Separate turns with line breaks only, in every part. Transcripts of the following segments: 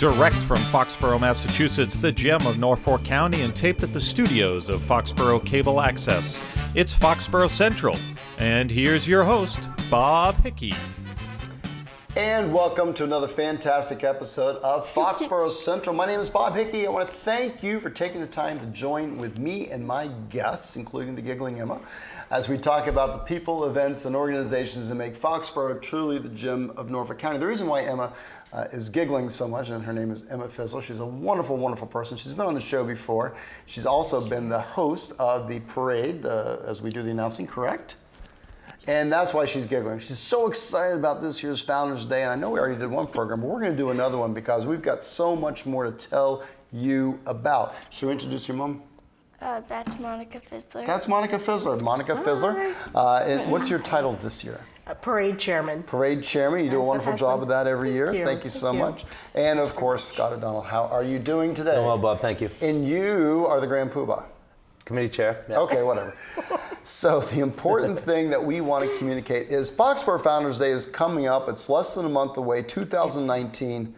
Direct from Foxborough, Massachusetts, the gem of Norfolk County, and taped at the studios of Foxborough Cable Access. It's Foxborough Central. And here's your host, Bob Hickey.
And welcome to another fantastic episode of Foxborough Central. My name is Bob Hickey. I want to thank you for taking the time to join with me and my guests, including the giggling Emma, as we talk about the people, events, and organizations that make Foxborough truly the gem of Norfolk County. The reason why Emma is giggling so much, and her name is Emma Fizzle. She's a wonderful, wonderful person. She's been on the show before. She's also been the host of the parade as we do the announcing, correct? And that's why she's giggling. She's so excited about this year's Founders Day, and I know we already did one program, but we're going to do another one because we've got so much more to tell you about. Should we introduce your mom?
That's Monica Fizzler.
That's Monica Fizzler. Monica Fizzler. And what's your title this year?
Parade Chairman.
Parade Chairman. You do a wonderful job with that every year. Thank you so much. And of course, Scott O'Donnell. How are you doing today?
Doing well, Bob. Thank you.
And you are the Grand Poobah.
Committee chair. Yeah.
Okay, whatever. So the important thing that we want to communicate is Foxborough Founders Day is coming up. It's less than a month away, 2019.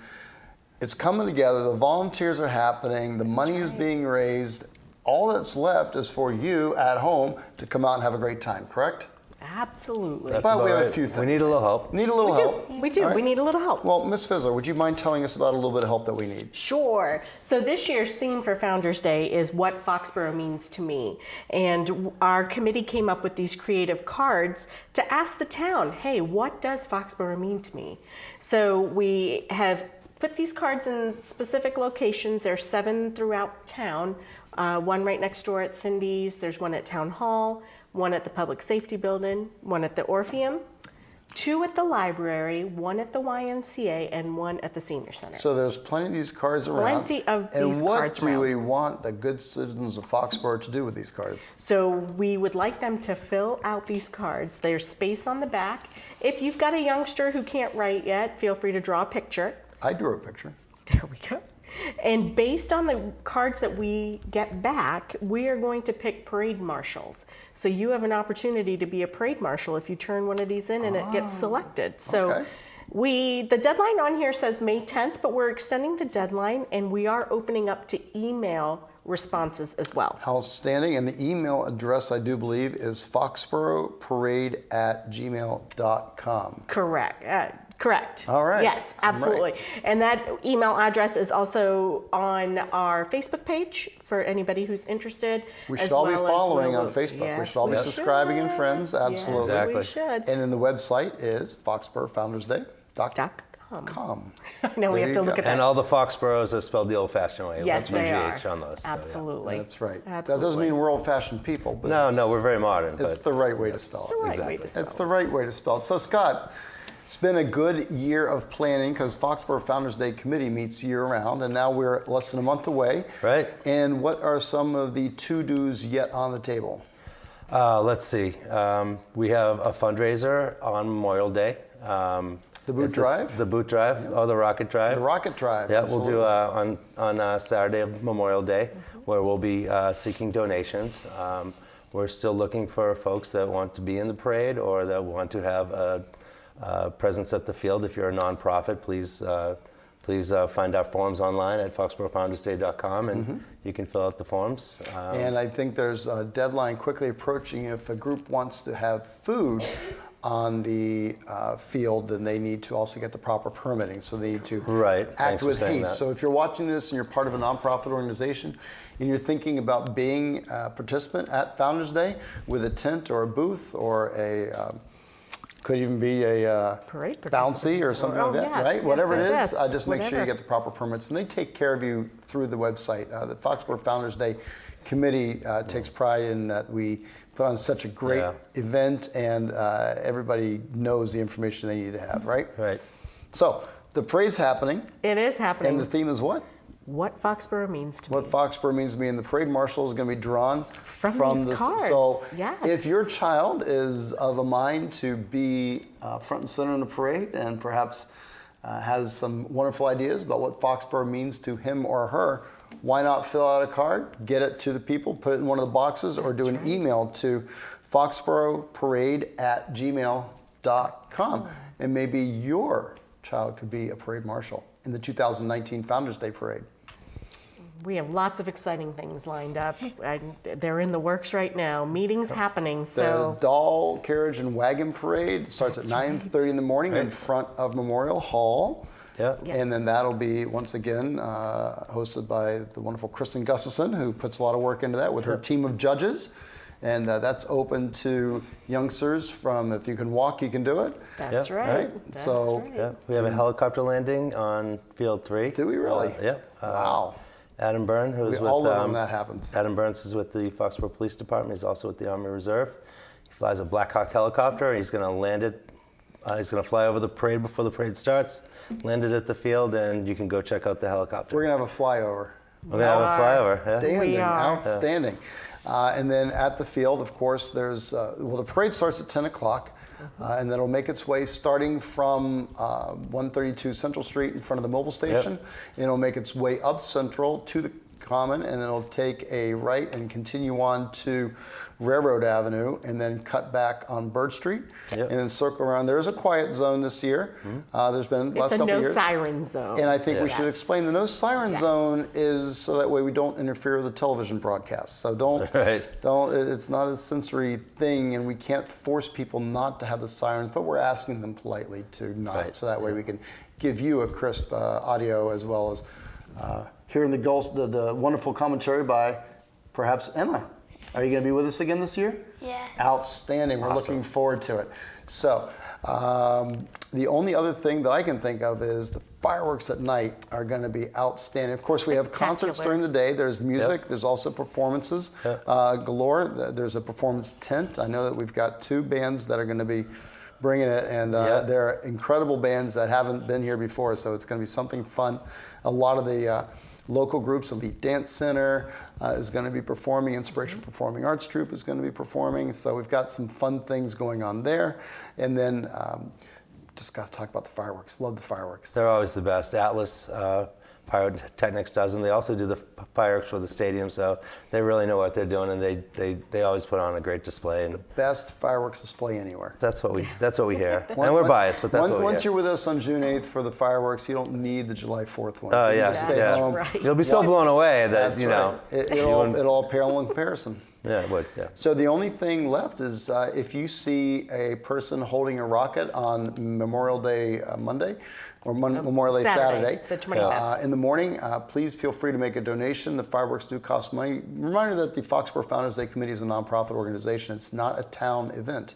It's coming together. The volunteers are happening. The money is being raised. All that's left is for you at home to come out and have a great time, correct?
Absolutely.
But we have a few things.
We need a little help.
Need a little help?
We do.
Right.
We need a little help.
Well, Ms. Fizzler, would you mind telling us about a little bit of help that we need?
Sure. So this year's theme for Founders Day is what Foxborough means to me. And our committee came up with these creative cards to ask the town, hey, what does Foxborough mean to me? So we have put these cards in specific locations. There's 7 throughout town. One right next door at Cindy's. There's one at Town Hall, one at the Public Safety Building, one at the Orpheum, 2 at the library, 1 at the YMCA, and 1 at the Senior Center.
So there's plenty of these cards around.
Plenty of these cards
And
around.
what do we want the good citizens of Foxborough to do with these cards?
So we would like them to fill out these cards. There's space on the back. If you've got a youngster who can't write yet, feel free to draw a picture.
I drew a picture.
There we go. And based on the cards that we get back, we are going to pick parade marshals. So you have an opportunity to be a parade marshal if you turn one of these in and it gets selected. So
okay.
The deadline on here says May 10th, but we're extending the deadline and we are opening up to email responses as well.
Outstanding. And the email address, I do believe, is foxboroughparade@gmail.com.
Correct.
All right.
Yes, absolutely.
Right.
And that email address is also on our Facebook page for anybody who's interested.
We should all be following on Facebook.
Yes,
we should all be subscribing and friends. Absolutely.
Yes,
Exactly.
we should.
And then the website is foxboroughfoundersday.com.
No, we
There
have
you
to look
go.
at that.
And all the Foxboroughs are spelled the old-fashioned way.
Yes,
with
they are.
GH on those. So, yeah.
Absolutely.
That's right.
Absolutely.
That doesn't mean we're old-fashioned people. But
No, we're very modern.
it's
but
the right way to spell
It's
it.
the right
Exactly.
way to spell
It's the right way to spell it. So, Scott, it's been a good year of planning because Foxborough Founders Day Committee meets year-round, and now we're less than a month away.
Right.
And what are some of the to-dos yet on the table?
Let's see. We have a fundraiser on Memorial Day.
The boot drive?
The boot drive. Oh, the rocket drive.
The rocket drive.
Yeah,
absolutely.
we'll do on Saturday of Memorial Day, where we'll be seeking donations. We're still looking for folks that want to be in the parade or that want to have a presence at the field. If you're a nonprofit, please find our forms online at foxboroughfoundersday.com, and you can fill out the forms.
And I think there's a deadline quickly approaching. If a group wants to have food on the field, then they need to also get the proper permitting. So they need to
Right.
act
Thanks for
with
saying
haste.
that.
So if you're watching this and you're part of a nonprofit organization and you're thinking about being a participant at Founders Day with a tent or a booth or could even be a
Parade
bouncy or something like that,
yes,
right?
yes,
Whatever it
yes,
is,
yes,
just make sure you
whatever.
get the proper permits. And they take care of you through the website. The Foxborough Founders Day Committee takes pride in that we put on such a great event and everybody knows the information they need to have, right?
Right.
So the parade's happening.
It is happening.
And the theme is what?
What Foxborough means to me.
What Foxborough means to me, and the parade marshal is going to be drawn
From these
this.
cards,
So
yes.
if your child is of a mind to be front and center in the parade and perhaps has some wonderful ideas about what Foxborough means to him or her, why not fill out a card, get it to the people, put it in one of the boxes, or do an email to foxboroughparade@gmail.com. And maybe your child could be a parade marshal. in the 2019 Founders Day Parade?
We have lots of exciting things lined up. They're in the works right now. Meetings happening. So
The Doll Carriage and Wagon Parade starts at 9:30 in the morning in front of Memorial Hall.
Yeah.
And then that'll be, once again, hosted by the wonderful Kristen Gustafson, who puts a lot of work into that with her team of judges. And that's open to youngsters from, if you can walk, you can do it.
that's
Yeah.
right.
Right.
That's
So-
right.
Yeah, we have a helicopter landing on Field 3.
Do we really?
Yep.
Wow.
Adam Byrne, who's
We
with
all love when that happens.
Adam Burns is with the Foxborough Police Department. He's also with the Army Reserve. He flies a Black Hawk helicopter. He's going to land it. He's going to fly over the parade before the parade starts, land it at the field, and you can go check out the helicopter.
We're going to have a flyover.
We're going to have a flyover. Yeah.
Outstanding,
We are.
outstanding. And then at the field, of course, there's, the parade starts at 10 o'clock, and then it'll make its way starting from 132 Central Street in front of the mobile station. And it'll make its way up Central to the Common, and then it'll take a right and continue on to Railroad Avenue, and then cut back on Bird Street,
Yep.
and then circle around. There is a quiet zone this year. There's been the last
It's a
couple
no
years.
siren zone.
And I think we should
Yes.
explain the no siren
Yes.
zone is so that way we don't interfere with the television broadcast. So don't,
Right.
it's not a sensory thing, and we can't force people not to have the sirens, but we're asking them politely to not,
Right.
so that way we can give you a crisp audio, as well as hearing the wonderful commentary by perhaps Emma. Are you going to be with us again this year?
Yeah.
Outstanding. We're looking forward to it. So, the only other thing that I can think of is the fireworks at night are going to be outstanding. Of course, we have concerts
Spectacular.
during the day. There's music. There's also performances galore. There's a performance tent. I know that we've got 2 bands that are going to be bringing it, and they're incredible bands that haven't been here before, so it's going to be something fun. A lot of the local groups, Elite Dance Center is going to be performing, Inspirational Performing Arts Troupe is going to be performing, so we've got some fun things going on there. And then just got to talk about the fireworks. Love the fireworks.
They're always the best. Atlas Pyrotechnics does them. They also do the fireworks for the stadium, so they really know what they're doing, and they always put on a great display. And
Best fireworks display anywhere.
that's what we hear. And we're biased, but that's what we
Once
hear.
you're with us on June 8th for the fireworks, you don't need the July 4th one.
Oh
You
yeah,
can stay
yeah.
home.
right.
You'll be so blown away that
That's
you know.
right. It'll all pale in comparison.
Yeah, it would. Yeah.
So the only thing left is if you see a person holding a rocket on Memorial Day Monday, or Memorial Day
Saturday,
Saturday,
the 25th.
in the morning, please feel free to make a donation. The fireworks do cost money. Reminder that the Foxborough Founders Day Committee is a nonprofit organization. It's not a town event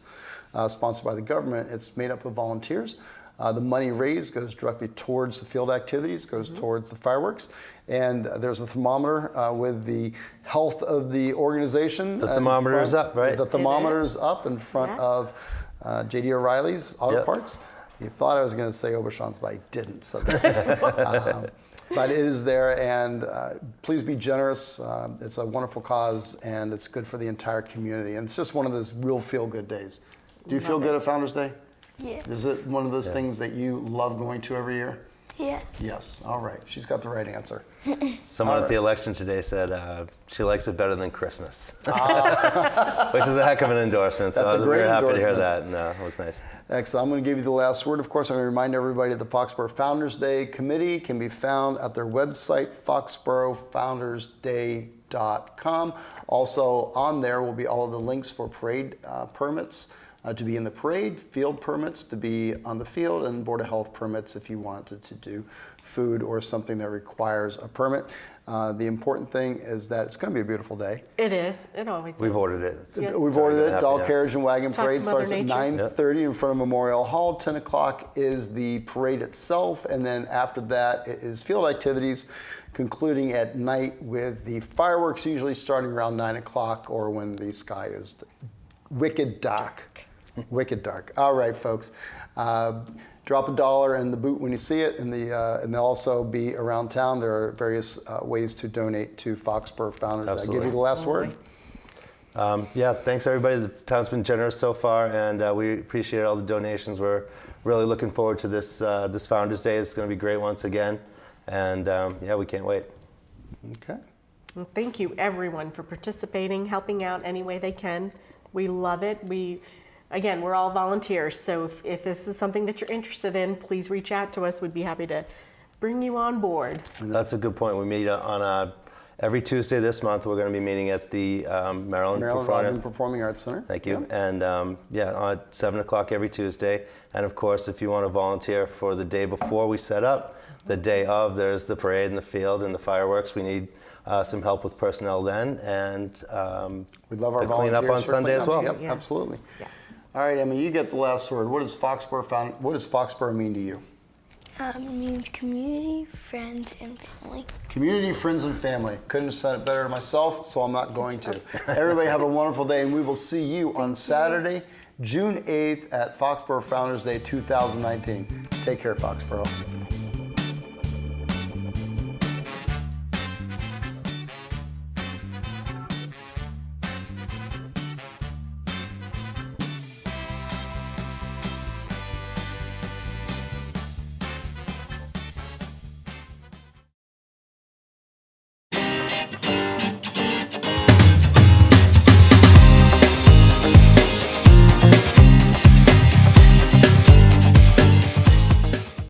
sponsored by the government. It's made up of volunteers. The money raised goes directly towards the field activities, goes towards the fireworks. And there's a thermometer with the health of the organization.
The thermometer is up, right?
The thermometer is up in front
Yes.
of J.D. O'Reilly's Auto
Yep.
Parts. You thought I was going to say Aubuchon's, but I didn't. So but it is there, and please be generous. It's a wonderful cause, and it's good for the entire community. And it's just one of those real feel-good days. Do you feel good at Founders Day?
Yeah.
Is it one of those things that you love going to every year?
Yeah.
Yes. All right. She's got the right answer.
Someone at the election today said she likes it better than Christmas, which is a heck of an endorsement. So
That's
I
a
was
great
very happy to hear
endorsement.
that, and it was nice.
Excellent. I'm going to give you the last word. Of course, I'm going to remind everybody that the Foxborough Founders Day Committee can be found at their website, foxboroughfoundersday.com. Also on there will be all of the links for parade permits to be in the parade, field permits to be on the field, and Board of Health permits if you wanted to do food or something that requires a permit. The important thing is that it's going to be a beautiful day.
It is. It always is.
We've ordered it.
Yes.
We've ordered it.
Happy,
Doll
yeah.
Carriage and Wagon
Talk
Parade
to Mother
starts at
Nature.
9:30 in front of Memorial Hall. 10 o'clock is the parade itself, and then after that it is field activities, concluding at night with the fireworks, usually starting around 9 o'clock or when the sky is wicked dark. Wicked dark. All right, folks. Drop $1 in the boot when you see it, and they'll also be around town. There are various ways to donate to Foxborough Founders. I'll give you
Absolutely.
the last word.
Yeah, thanks everybody. The town's been generous so far, and we appreciate all the donations. We're really looking forward to this this Founders Day. It's going to be great once again, and yeah, we can't wait.
Okay.
Well, thank you, everyone, for participating, helping out any way they can. We love it. Again, we're all volunteers, so if this is something that you're interested in, please reach out to us. We'd be happy to bring you on board.
That's a good point. We meet on every Tuesday this month. We're going to be meeting at the Maryland
Performing Arts Center.
Thank you. And at 7 o'clock every Tuesday. And of course, if you want to volunteer for the day before we set up, the day of, there's the parade in the field and the fireworks. We need some help with personnel then. And
we'd love our
the cleanup
volunteers
on
for
Sunday as well.
Yep,
Yes.
absolutely.
Yes.
All right, Emma, you get the last word. What does Foxborough mean to you?
It means community, friends, and family.
Community, friends, and family. Couldn't have said it better myself, so I'm not going to. Everybody have a wonderful day, and we will see you on Saturday, June 8th at Foxborough Founders Day 2019. Take care, Foxborough.